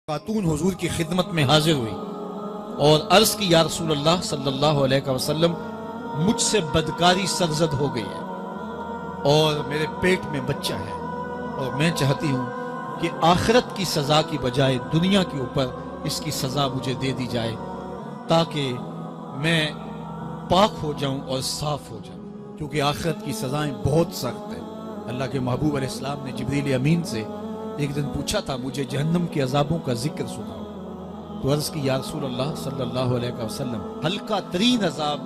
خاتون حضور کی خدمت میں حاضر ہوئی اور عرض کی یا رسول اللہ صلی اللہ علیہ وسلم مجھ سے بدکاری سرزد ہو گئی ہے اور میرے پیٹ میں بچہ ہے اور میں چاہتی ہوں کہ آخرت کی سزا کی بجائے دنیا کے اوپر اس کی سزا مجھے دے دی جائے تاکہ میں پاک ہو جاؤں اور صاف ہو جاؤں، کیونکہ آخرت کی سزائیں بہت سخت ہیں۔ اللہ کے محبوب علیہ السلام نے جبریل امین سے ایک دن پوچھا تھا مجھے جہنم کے عذابوں کا ذکر سناؤ، تو عرض کی یا رسول اللہ صلی اللہ علیہ وسلم ہلکا ترین عذاب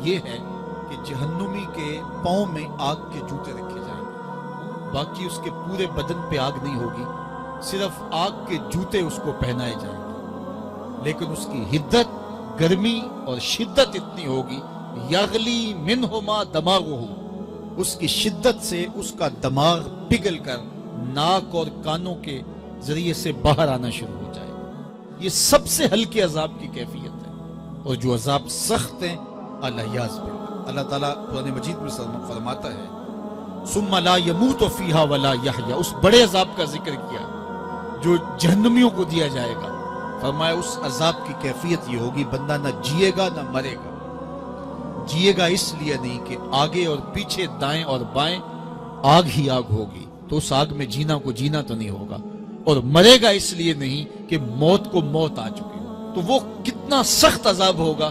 یہ ہے کہ جہنمی کے پاؤں میں آگ کے جوتے رکھے جائیں گے، باقی اس کے پورے بدن پہ آگ نہیں ہوگی، صرف آگ کے جوتے اس کو پہنائے جائیں گے، لیکن اس کی حدت، گرمی اور شدت اتنی ہوگی یغلی منہما دماغہ، اس کی شدت سے اس کا دماغ پگھل کر ناک اور کانوں کے ذریعے سے باہر آنا شروع ہو جائے گا۔ یہ سب سے ہلکے عذاب کی کیفیت ہے، اور جو عذاب سخت ہیں اللہ تعالیٰ قرآن مجید میں فرماتا ہے ثم لا يموت فيها ولا يحيا، اس بڑے عذاب کا ذکر کیا جو جہنمیوں کو دیا جائے گا، فرمایا اس عذاب کی کیفیت یہ ہوگی بندہ نہ جیے گا نہ مرے گا۔ جیے گا اس لیے نہیں کہ آگے اور پیچھے دائیں اور بائیں آگ ہی آگ ہوگی، تو اس آگ میں جینا کو جینا تو نہیں ہوگا، اور مرے گا اس لیے نہیں کہ موت کو موت آ چکی ہو، تو وہ کتنا سخت عذاب ہوگا۔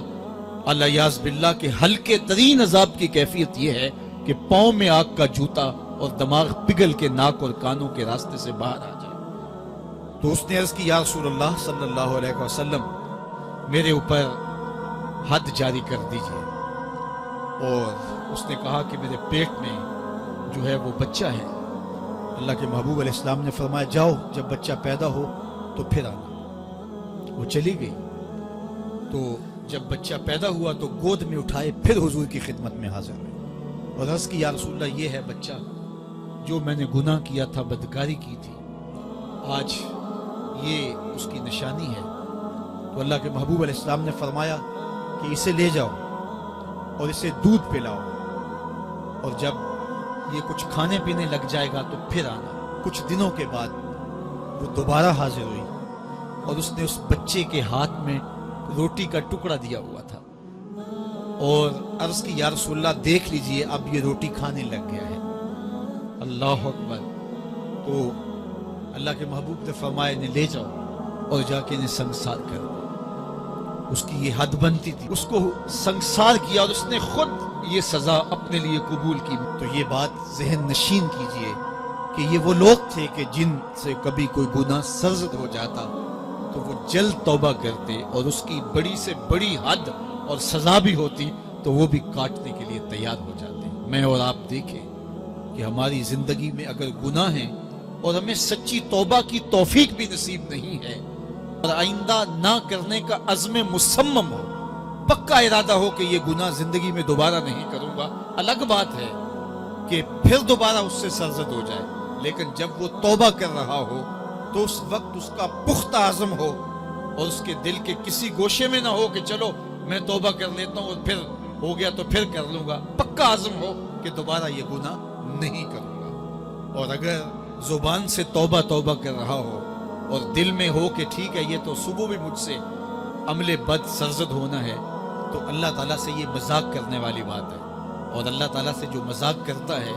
اللہ یاز باللہ کے ہلکے ترین عذاب کی کیفیت یہ ہے کہ پاؤں میں آگ کا جوتا اور دماغ پگھل کے ناک اور کانوں کے راستے سے باہر آ جائے۔ تو اس نے عرض کی یا رسول اللہ صلی اللہ علیہ وسلم میرے اوپر حد جاری کر دیجئے، اور اس نے کہا کہ میرے پیٹ میں جو ہے وہ بچہ ہے۔ اللہ کے محبوب علیہ السلام نے فرمایا جاؤ جب بچہ پیدا ہو تو پھر آنا۔ وہ چلی گئی، تو جب بچہ پیدا ہوا تو گود میں اٹھائے پھر حضور کی خدمت میں حاضر ہوئے اور عرض کی یا رسول اللہ یہ ہے بچہ جو میں نے گناہ کیا تھا، بدکاری کی تھی، آج یہ اس کی نشانی ہے۔ تو اللہ کے محبوب علیہ السلام نے فرمایا کہ اسے لے جاؤ اور اسے دودھ پلاؤ، اور جب یہ کچھ کھانے پینے لگ جائے گا تو پھر آنا۔ کچھ دنوں کے بعد وہ دوبارہ حاضر ہوئی اور اس نے اس بچے کے ہاتھ میں روٹی کا ٹکڑا دیا ہوا تھا، اور عرض کی یا رسول اللہ دیکھ لیجئے اب یہ روٹی کھانے لگ گیا ہے۔ اللہ اکبر۔ تو اللہ کے محبوب نے فرمایا انہیں لے جاؤ اور جا کے انہیں سنگسار کر دو۔ اس کی یہ حد بنتی تھی، اس کو سنگسار کیا اور اس نے خود یہ سزا اپنے لیے قبول کی۔ تو یہ بات ذہن نشین کیجئے کہ یہ وہ لوگ تھے کہ جن سے کبھی کوئی گناہ سرزد ہو جاتا تو وہ جلد توبہ کرتے، اور اس کی بڑی سے بڑی حد اور سزا بھی ہوتی تو وہ بھی کاٹنے کے لیے تیار ہو جاتے۔ میں اور آپ دیکھیں کہ ہماری زندگی میں اگر گناہ ہیں اور ہمیں سچی توبہ کی توفیق بھی نصیب نہیں ہے، اور آئندہ نہ کرنے کا عزم مصمم ہو، پکا ارادہ ہو کہ یہ گناہ زندگی میں دوبارہ نہیں کروں گا، الگ بات ہے کہ پھر دوبارہ اس سے سرزد ہو جائے، لیکن جب وہ توبہ کر رہا ہو تو اس وقت اس کا پختہ عزم ہو، اور اس کے دل کے کسی گوشے میں نہ ہو کہ چلو میں توبہ کر لیتا ہوں اور پھر ہو گیا تو پھر کر لوں گا، پکا عزم ہو کہ دوبارہ یہ گناہ نہیں کروں گا۔ اور اگر زبان سے توبہ توبہ کر رہا ہو اور دل میں ہو کہ ٹھیک ہے یہ تو صبح بھی مجھ سے عمل بد سرزد ہونا ہے، تو اللہ تعالیٰ سے یہ مذاق کرنے والی بات ہے، اور اللہ تعالیٰ سے جو مذاق کرتا ہے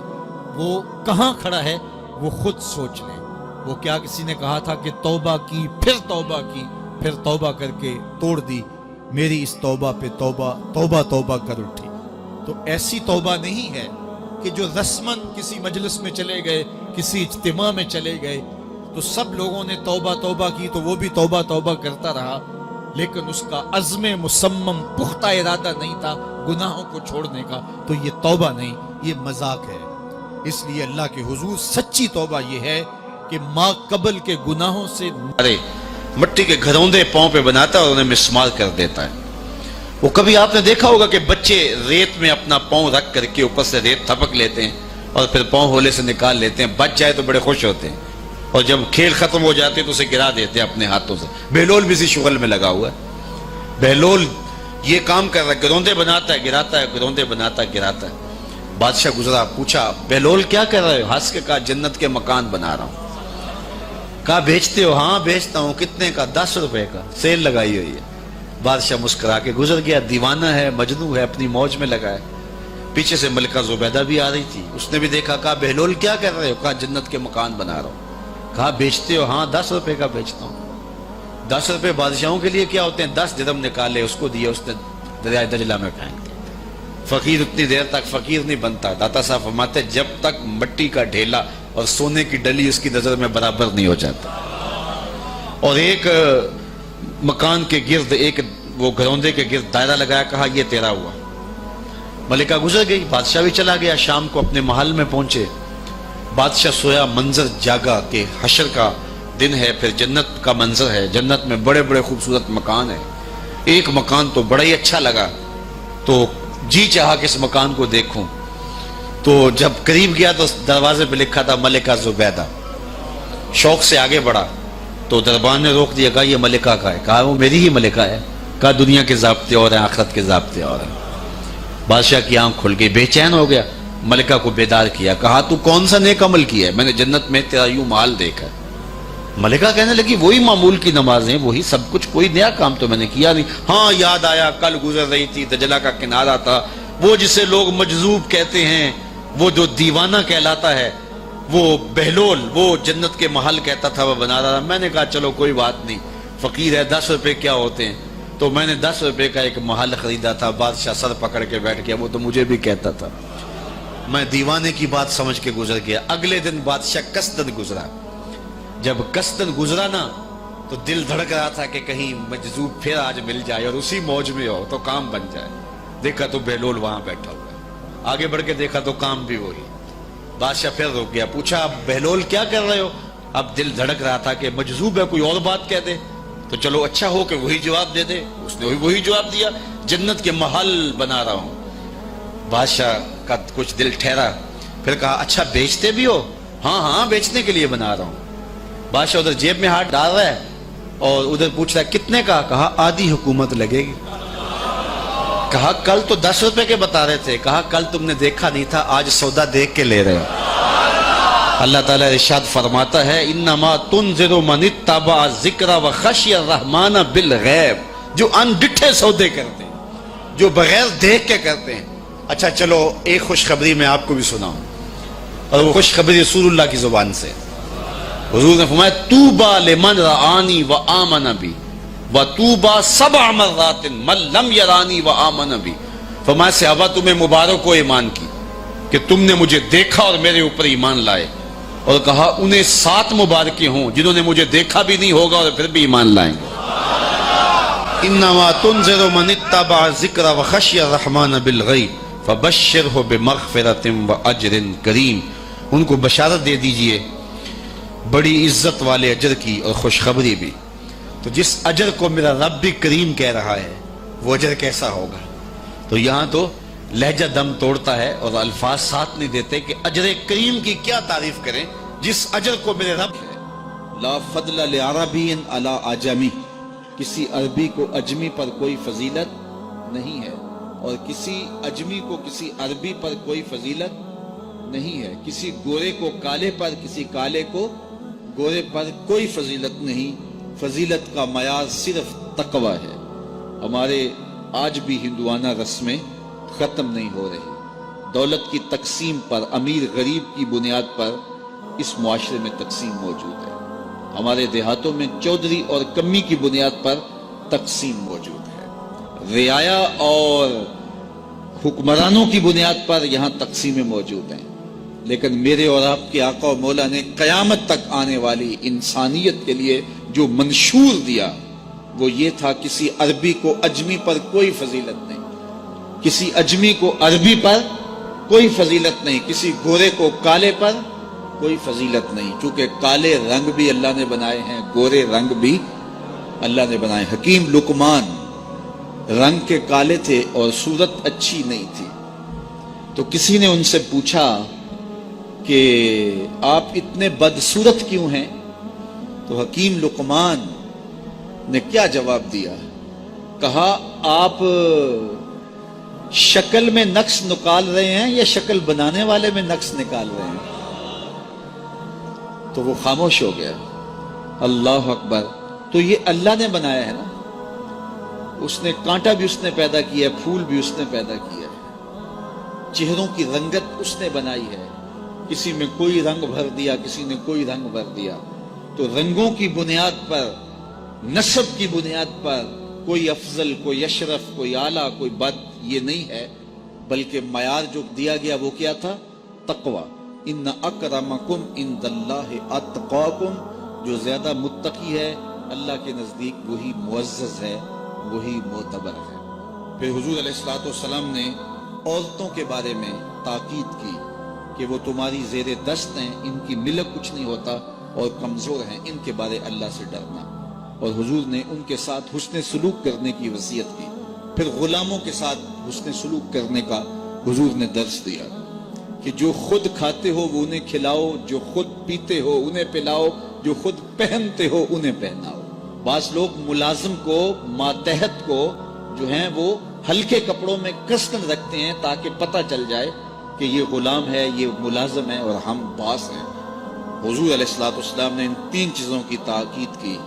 وہ کہاں کھڑا ہے وہ خود سوچ لے۔ وہ کیا کسی نے کہا تھا کہ توبہ کی پھر توبہ کی، پھر توبہ کر کے توڑ دی، میری اس توبہ پہ توبہ توبہ توبہ کر اٹھی۔ تو ایسی توبہ نہیں ہے کہ جو رسماً کسی مجلس میں چلے گئے، کسی اجتماع میں چلے گئے تو سب لوگوں نے توبہ توبہ کی تو وہ بھی توبہ توبہ کرتا رہا، لیکن اس کا عزم مصمم پختہ ارادہ نہیں تھا گناہوں کو چھوڑنے کا، تو یہ توبہ نہیں، یہ مذاق ہے۔ اس لیے اللہ کے حضور سچی توبہ یہ ہے کہ ماں قبل کے گناہوں سے مٹی کے گھروندے پاؤں پہ بناتا ہے اور انہیں مسمار کر دیتا ہے۔ وہ کبھی آپ نے دیکھا ہوگا کہ بچے ریت میں اپنا پاؤں رکھ کر کے اوپر سے ریت تھپک لیتے ہیں اور پھر پاؤں ہولے سے نکال لیتے ہیں، بچ جائے تو بڑے خوش ہوتے ہیں، اور جب کھیل ختم ہو جاتے ہیں تو اسے گرا دیتے ہیں اپنے ہاتھوں سے۔ بہلول بھی اسی شغل میں لگا ہوا ہے، بہلول یہ کام کر رہا ہے، گروندے بناتا ہے گراتا ہے، گروندے بناتا ہے گراتا ہے۔ بادشاہ گزرا, پوچھا بہلول کیا کر رہے ہو؟ ہنس کے کہا جنت کے مکان بنا رہا ہوں. کہا بیچتے ہو؟ ہاں بیچتا ہوں. کتنے کا؟ 10 روپے کا, سیل لگائی ہوئی ہے. بادشاہ مسکرا کے گزر گیا. دیوانہ ہے, مجنوں ہے, اپنی موج میں لگا ہے. پیچھے سے ملکہ زبیدہ بھی آ رہی تھی, اس نے بھی دیکھا. کہا بہلول کیا کر رہے ہو؟ کہا جنت کے مکان بنا رہا ہوں. کہا بیچتے ہو؟ ہاں 10 روپے کا بیچتا ہوں. 10 روپے بادشاہوں کے لیے کیا ہوتے ہیں؟ 10 درہم نکالے, اس کو دیا, اس نے دریائے دجلہ میں پھینک دیا. فقیر اتنی دیر تک فقیر نہیں بنتا. داتا صاحب فرماتے جب تک مٹی کا ڈھیلا اور سونے کی ڈلی اس کی نظر میں برابر نہیں ہو جاتا. اور ایک مکان کے گرد, ایک وہ گھروندے کے گرد دائرہ لگایا, کہا یہ تیرا ہوا. ملکہ گزر گئی, بادشاہ بھی چلا گیا. شام کو اپنے محل میں پہنچے, بادشاہ سویا, منظر جاگا کہ حشر کا دن ہے, پھر جنت کا منظر ہے. جنت میں بڑے بڑے خوبصورت مکان ہیں. ایک مکان تو بڑا ہی اچھا لگا, تو جی چاہا کہ اس مکان کو دیکھوں. تو جب قریب گیا تو دروازے پہ لکھا تھا ملکہ زبیدہ. شوق سے آگے بڑھا تو دربان نے روک دیا. کہا یہ ملکہ کا ہے. کہا وہ میری ہی ملکہ ہے. کہا دنیا کے ضابطے اور ہیں, آخرت کے ضابطے اور ہیں. بادشاہ کی آنکھ کھل گئی, بے چین ہو گیا. ملکہ کو بیدار کیا. کہا تو کون سا نیک عمل کیا ہے؟ میں نے جنت میں تیرا یوں مال دیکھا. ملکہ کہنے لگی وہی معمول کی نمازیں, وہی سب کچھ, کوئی نیا کام تو میں نے کیا نہیں. ہاں یاد آیا, کل گزر رہی تھی, دجلہ کا کنارہ تھا, وہ جسے لوگ مجذوب کہتے ہیں, وہ جو دیوانہ کہلاتا ہے, وہ بہلول, وہ جنت کے محل کہتا تھا, وہ بنا رہا. میں نے کہا چلو کوئی بات نہیں, فقیر ہے, 10 روپے کیا ہوتے ہیں. تو میں نے 10 روپے کا ایک محل خریدا تھا. بادشاہ سر پکڑ کے بیٹھ گیا, وہ تو مجھے بھی کہتا تھا. میں دیوانے کی بات سمجھ کے گزر گیا. اگلے دن بادشاہ قصدن گزرا. جب قصدن گزرا نا تو دل دھڑک رہا تھا کہ کہیں مجذوب پھر آج مل جائے اور اسی موج میں ہو تو کام بن جائے. دیکھا تو بہلول وہاں بیٹھا ہوا. آگے بڑھ کے دیکھا تو کام بھی وہی. بادشاہ پھر رک گیا, پوچھا بہلول کیا کر رہے ہو؟ اب دل دھڑک رہا تھا کہ مجذوب ہے, کوئی اور بات کہہ دے تو چلو اچھا ہو کہ وہی جواب دے دے. اس نے وہی جواب دیا, جنت کے محل بنا رہا ہوں. بادشاہ کا کچھ دل ٹھہرا, پھر کہا اچھا بیچتے بھی ہو؟ ہاں ہاں بیچنے کے لیے بنا رہا ہوں. بادشاہ ادھر جیب میں ہاتھ ڈال رہا ہے اور ادھر پوچھ رہا ہے کتنے کا؟ کہا آدھی حکومت لگے گی. کہا کل تو 10 روپے کے بتا رہے تھے. کہا کل تم نے دیکھا نہیں تھا, آج سودا دیکھ کے لے رہے ہو. اللہ تعالیٰ ارشاد فرماتا ہے انما تنذر من اتبع ذکر وخشی الرحمن بالغیب, جو ان ڈٹھے سودے کرتے ہیں, جو بغیر دیکھ کے کرتے ہیں. اچھا چلو ایک خوشخبری میں آپ کو بھی سناؤں, اور وہ خوشخبری رسول اللہ کی زبان سے. حضور نے فرمایا طوبی لمن رآنی وآمن بی وطوبی 7 مرات من لم یرانی وآمن بی. فرمایا صحابہ تمہیں مبارک ہو ایمان کی کہ تم نے مجھے دیکھا اور میرے اوپر ایمان لائے. اور کہا انہیں 7 مبارکیں ہوں جنہوں نے مجھے دیکھا بھی نہیں ہوگا اور پھر بھی ایمان لائیں گے. انما تنذر من اتبع ذکر وخشی الرحمن بالغیب فبشرہ بمغفرۃ واجر کریم. ان کو بشارت دے دیجئے بڑی عزت والے اجر کی اور خوشخبری بھی. تو جس اجر کو میرا رب بھی کریم کہہ رہا ہے وہ اجر کیسا ہوگا. تو یہاں تو لہجہ دم توڑتا ہے اور الفاظ ساتھ نہیں دیتے کہ اجر کریم کی کیا تعریف کریں جس اجر کو میرے رب ہے. لا فضل لعربی علی عجمی, کسی عربی کو اجمی پر کوئی فضیلت نہیں ہے, اور کسی اجمی کو کسی عربی پر کوئی فضیلت نہیں ہے. کسی گورے کو کالے پر, کسی کالے کو گورے پر کوئی فضیلت نہیں. فضیلت کا معیار صرف تقوی ہے. ہمارے آج بھی ہندوانہ رسمیں ختم نہیں ہو رہی. دولت کی تقسیم پر امیر غریب کی بنیاد پر اس معاشرے میں تقسیم موجود ہے. ہمارے دیہاتوں میں چودھری اور کمی کی بنیاد پر تقسیم موجود ہے. رعایا اور حکمرانوں کی بنیاد پر یہاں تقسیمیں موجود ہیں. لیکن میرے اور آپ کے آقا و مولا نے قیامت تک آنے والی انسانیت کے لیے جو منشور دیا وہ یہ تھا کسی عربی کو اجمی پر کوئی فضیلت نہیں, کسی اجمی کو عربی پر کوئی فضیلت نہیں, کسی گورے کو کالے پر کوئی فضیلت نہیں. چونکہ کالے رنگ بھی اللہ نے بنائے ہیں, گورے رنگ بھی اللہ نے بنائے. حکیم لقمان رنگ کے کالے تھے اور صورت اچھی نہیں تھی. تو کسی نے ان سے پوچھا کہ آپ اتنے بدصورت کیوں ہیں؟ تو حکیم لقمان نے کیا جواب دیا؟ کہا آپ شکل میں نقص نکال رہے ہیں یا شکل بنانے والے میں نقص نکال رہے ہیں؟ تو وہ خاموش ہو گیا. اللہ اکبر. تو یہ اللہ نے بنایا ہے نا, اس نے کانٹا بھی اس نے پیدا کیا ہے, پھول بھی اس نے پیدا کیا ہے, چہروں کی رنگت اس نے بنائی ہے, کسی میں کوئی رنگ بھر دیا, کسی نے کوئی رنگ بھر دیا. تو رنگوں کی بنیاد پر, نسب کی بنیاد پر کوئی افضل, کوئی اشرف, کوئی اعلیٰ, کوئی بد, یہ نہیں ہے. بلکہ معیار جو دیا گیا وہ کیا تھا؟ تقوی. ان اکرمکم عند اللہ اتقاکم, جو زیادہ متقی ہے اللہ کے نزدیک وہی معزز ہے, وہی معتبر ہے. پھر حضور علیہ الصلوۃ والسلام نے عورتوں کے بارے میں تاکید کی کہ وہ تمہاری زیر دست ہیں, ان کی ملک کچھ نہیں ہوتا اور کمزور ہیں, ان کے بارے اللہ سے ڈرنا. اور حضور نے ان کے ساتھ حسن سلوک کرنے کی وصیت کی. پھر غلاموں کے ساتھ حسن سلوک کرنے کا حضور نے درس دیا کہ جو خود کھاتے ہو وہ انہیں کھلاؤ, جو خود پیتے ہو انہیں پلاؤ, جو خود پہنتے ہو انہیں پہناؤ. بعض لوگ ملازم کو, ماتحت کو جو ہیں وہ ہلکے کپڑوں میں کسن رکھتے ہیں تاکہ پتہ چل جائے کہ یہ غلام ہے, یہ ملازم ہے اور ہم باس ہیں. حضور علیہ الصلوۃ والسلام نے ان 3 چیزوں کی تاکید کی.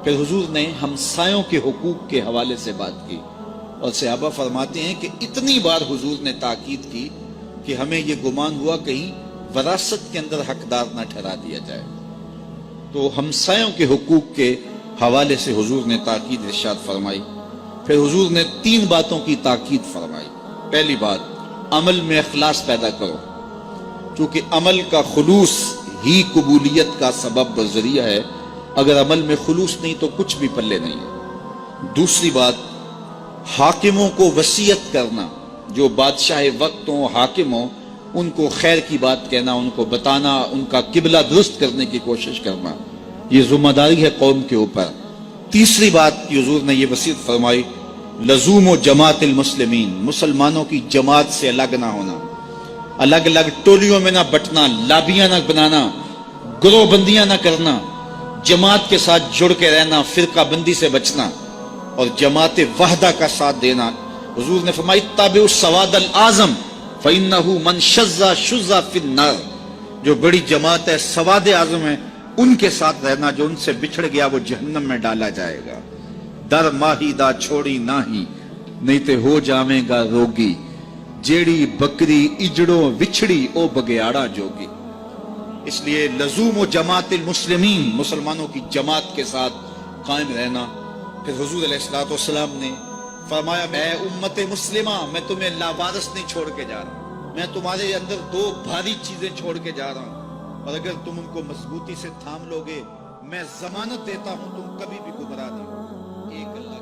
پھر حضور نے ہمسایوں کے حقوق کے حوالے سے بات کی, اور صحابہ فرماتے ہیں کہ اتنی بار حضور نے تاکید کی کہ ہمیں یہ گمان ہوا کہیں وراثت کے اندر حقدار نہ ٹھہرا دیا جائے. تو ہمسایوں کے حقوق کے حوالے سے حضور نے تاکید ارشاد فرمائی. پھر حضور نے 3 باتوں کی تاکید فرمائی. پہلی بات, عمل میں اخلاص پیدا کرو, چونکہ عمل کا خلوص ہی قبولیت کا سبب و ذریعہ ہے. اگر عمل میں خلوص نہیں تو کچھ بھی پلے نہیں ہے. دوسری بات, حاکموں کو وصیت کرنا, جو بادشاہ وقت ہوں, حاکم ہوں, ان کو خیر کی بات کہنا, ان کو بتانا, ان کا قبلہ درست کرنے کی کوشش کرنا, یہ ذمہ داری ہے قوم کے اوپر. تیسری بات کی حضور نے یہ وصیت فرمائی, لزوم و جماعت المسلمین, مسلمانوں کی جماعت سے الگ نہ ہونا, الگ الگ ٹولیوں میں نہ بٹنا, لابیاں نہ بنانا, گروہ بندیاں نہ کرنا, جماعت کے ساتھ جڑ کے رہنا, فرقہ بندی سے بچنا اور جماعت وحدہ کا ساتھ دینا. حضور نے فرمائی, تابعوا السواد الاعظم فإنہ من شذ شذ فی النار, جو بڑی جماعت ہے, سواد اعظم ہے, ان کے ساتھ رہنا, جو ان سے بچھڑ گیا وہ جہنم میں ڈالا جائے گا. در ماہی دا چھوڑی ناہی, نہیں تے ہو جاویں گا روگی, جیڑی بکری اجڑوں وچھڑی او بگیاڑا جوگی. اس لیے لزوم و جماعت المسلمین, مسلمانوں کی جماعت کے ساتھ قائم رہنا. پھر حضور علیہ الصلوۃ والسلام نے فرمایا, اے امت مسلمہ, میں تمہیں لاوارث نہیں چھوڑ کے جا رہا, میں تمہارے اندر 2 بھاری چیزیں چھوڑ کے جا رہا ہوں, اور اگر تم ان کو مضبوطی سے تھام لو گے, میں ضمانت دیتا ہوں تم کبھی بھی گمراہ نہیں ہو. ایک اللہ